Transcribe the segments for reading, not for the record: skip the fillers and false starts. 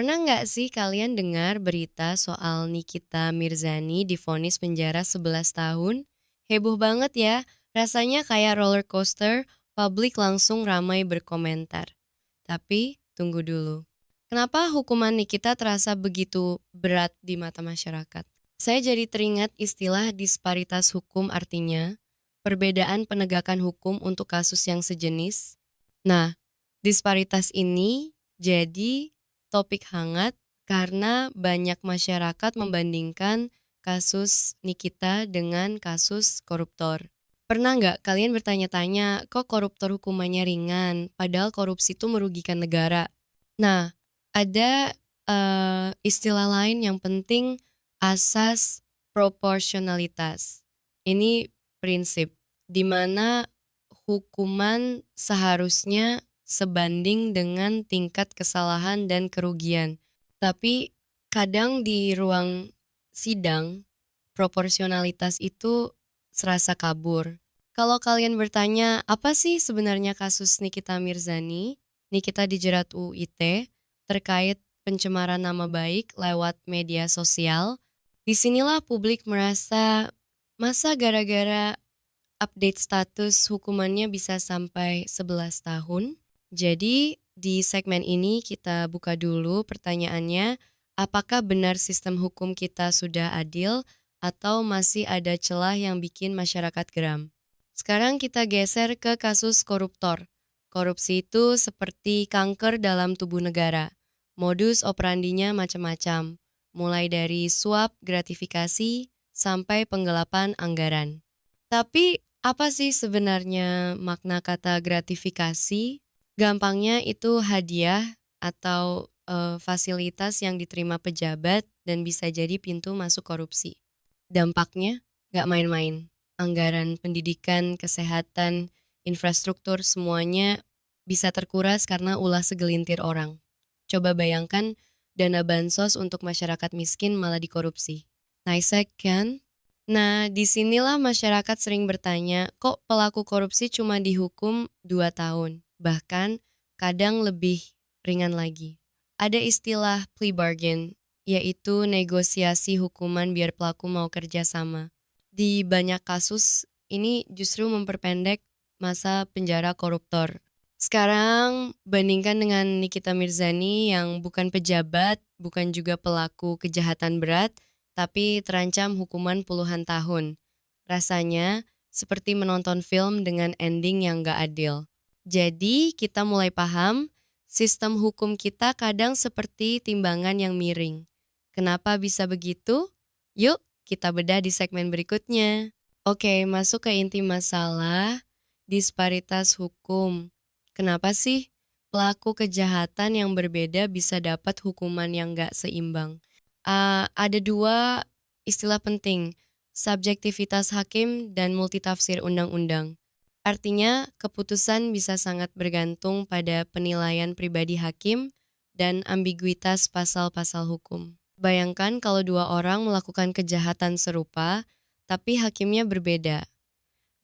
Pernah nggak sih kalian dengar berita soal Nikita Mirzani divonis penjara 11 tahun? Heboh banget ya, rasanya kayak roller coaster, publik langsung ramai berkomentar. Tapi, tunggu dulu. Kenapa hukuman Nikita terasa begitu berat di mata masyarakat? Saya jadi teringat istilah disparitas hukum, artinya perbedaan penegakan hukum untuk kasus yang sejenis. Nah, disparitas ini jadi topik hangat karena banyak masyarakat membandingkan kasus Nikita dengan kasus koruptor. Pernah nggak kalian bertanya-tanya, kok koruptor hukumannya ringan, padahal korupsi itu merugikan negara? Nah, ada istilah lain yang penting, asas proporsionalitas. Ini prinsip di mana hukuman seharusnya sebanding dengan tingkat kesalahan dan kerugian. Tapi kadang di ruang sidang, proporsionalitas itu serasa kabur. Kalau kalian bertanya, apa sih sebenarnya kasus Nikita Mirzani? Nikita dijerat UIT terkait pencemaran nama baik lewat media sosial. Disinilah publik merasa, masa gara-gara update status hukumannya bisa sampai 11 tahun. Jadi di segmen ini kita buka dulu pertanyaannya, apakah benar sistem hukum kita sudah adil atau masih ada celah yang bikin masyarakat geram? Sekarang kita geser ke kasus koruptor. Korupsi itu seperti kanker dalam tubuh negara. Modus operandinya macam-macam, mulai dari suap gratifikasi sampai penggelapan anggaran. Tapi apa sih sebenarnya makna kata gratifikasi? Gampangnya itu hadiah atau fasilitas yang diterima pejabat dan bisa jadi pintu masuk korupsi. Dampaknya nggak main-main. Anggaran pendidikan, kesehatan, infrastruktur semuanya bisa terkuras karena ulah segelintir orang. Coba bayangkan dana bansos untuk masyarakat miskin malah dikorupsi. Nice kan? Nah, disinilah masyarakat sering bertanya, kok pelaku korupsi cuma dihukum 2 tahun? Bahkan kadang lebih ringan lagi. Ada istilah plea bargain, yaitu negosiasi hukuman biar pelaku mau kerja sama. Di banyak kasus, ini justru memperpendek masa penjara koruptor. Sekarang bandingkan dengan Nikita Mirzani yang bukan pejabat, bukan juga pelaku kejahatan berat, tapi terancam hukuman puluhan tahun. Rasanya seperti menonton film dengan ending yang gak adil. Jadi kita mulai paham, sistem hukum kita kadang seperti timbangan yang miring. Kenapa bisa begitu? Yuk kita bedah di segmen berikutnya. Oke, masuk ke inti masalah, disparitas hukum. Kenapa sih pelaku kejahatan yang berbeda bisa dapat hukuman yang gak seimbang? Ada dua istilah penting, subjektivitas hakim dan multitafsir undang-undang. Artinya, keputusan bisa sangat bergantung pada penilaian pribadi hakim dan ambiguitas pasal-pasal hukum. Bayangkan kalau dua orang melakukan kejahatan serupa, tapi hakimnya berbeda.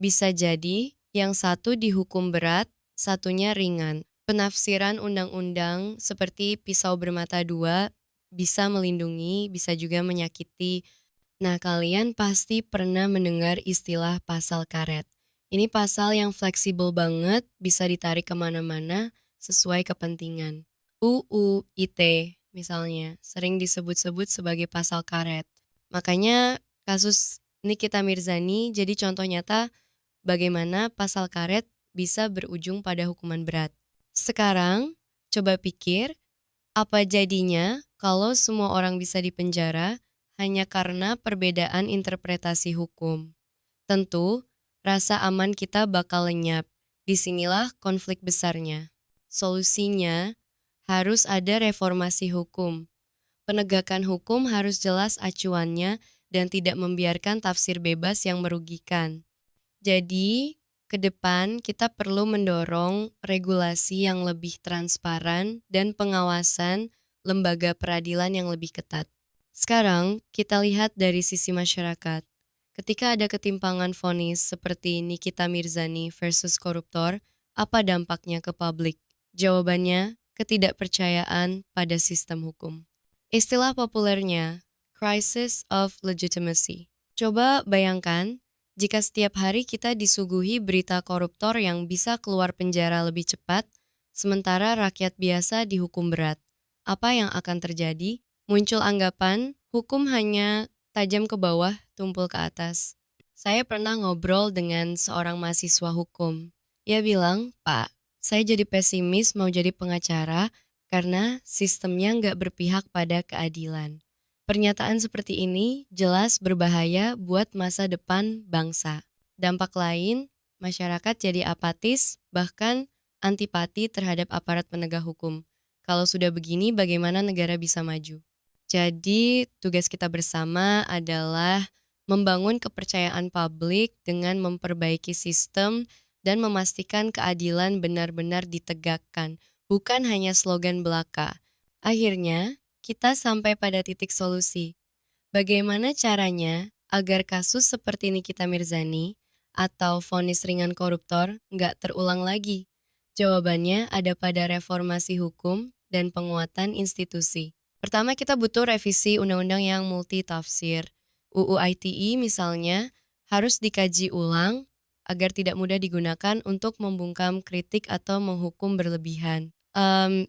Bisa jadi yang satu dihukum berat, satunya ringan. Penafsiran undang-undang seperti pisau bermata dua bisa melindungi, bisa juga menyakiti. Nah, kalian pasti pernah mendengar istilah pasal karet. Ini pasal yang fleksibel banget, bisa ditarik kemana-mana sesuai kepentingan. UU ITE misalnya, sering disebut-sebut sebagai pasal karet. Makanya kasus Nikita Mirzani jadi contoh nyata bagaimana pasal karet bisa berujung pada hukuman berat. Sekarang, coba pikir, apa jadinya kalau semua orang bisa dipenjara hanya karena perbedaan interpretasi hukum? Tentu, rasa aman kita bakal lenyap. Disinilah konflik besarnya. Solusinya, harus ada reformasi hukum. Penegakan hukum harus jelas acuannya dan tidak membiarkan tafsir bebas yang merugikan. Jadi, ke depan kita perlu mendorong regulasi yang lebih transparan dan pengawasan lembaga peradilan yang lebih ketat. Sekarang, kita lihat dari sisi masyarakat. Ketika ada ketimpangan vonis seperti Nikita Mirzani versus koruptor, apa dampaknya ke publik? Jawabannya ketidakpercayaan pada sistem hukum. Istilah populernya, crisis of legitimacy. Coba bayangkan, jika setiap hari kita disuguhi berita koruptor yang bisa keluar penjara lebih cepat, sementara rakyat biasa dihukum berat. Apa yang akan terjadi? Muncul anggapan, hukum hanya tajam ke bawah, tumpul ke atas. Saya pernah ngobrol dengan seorang mahasiswa hukum. Ia bilang, "Pak, saya jadi pesimis mau jadi pengacara karena sistemnya nggak berpihak pada keadilan." Pernyataan seperti ini jelas berbahaya buat masa depan bangsa. Dampak lain, masyarakat jadi apatis, bahkan antipati terhadap aparat penegak hukum. Kalau sudah begini, bagaimana negara bisa maju? Jadi, tugas kita bersama adalah membangun kepercayaan publik dengan memperbaiki sistem dan memastikan keadilan benar-benar ditegakkan, bukan hanya slogan belaka. Akhirnya, kita sampai pada titik solusi. Bagaimana caranya agar kasus seperti Nikita Mirzani atau vonis ringan koruptor nggak terulang lagi? Jawabannya ada pada reformasi hukum dan penguatan institusi. Pertama, kita butuh revisi undang-undang yang multitafsir. UU ITE misalnya harus dikaji ulang agar tidak mudah digunakan untuk membungkam kritik atau menghukum berlebihan.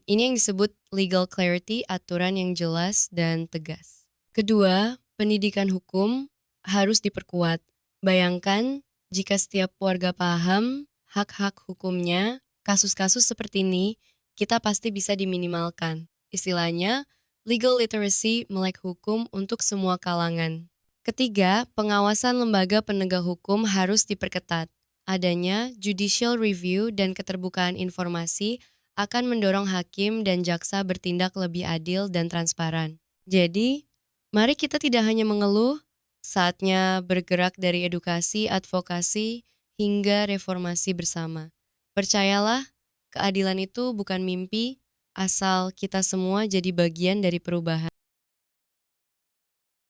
Ini yang disebut legal clarity, aturan yang jelas dan tegas. Kedua, pendidikan hukum harus diperkuat. Bayangkan jika setiap warga paham hak-hak hukumnya, kasus-kasus seperti ini kita pasti bisa diminimalkan. Istilahnya, legal literacy melek hukum untuk semua kalangan. Ketiga, pengawasan lembaga penegak hukum harus diperketat. Adanya judicial review dan keterbukaan informasi akan mendorong hakim dan jaksa bertindak lebih adil dan transparan. Jadi, mari kita tidak hanya mengeluh, saatnya bergerak dari edukasi, advokasi, hingga reformasi bersama. Percayalah, keadilan itu bukan mimpi, asal kita semua jadi bagian dari perubahan.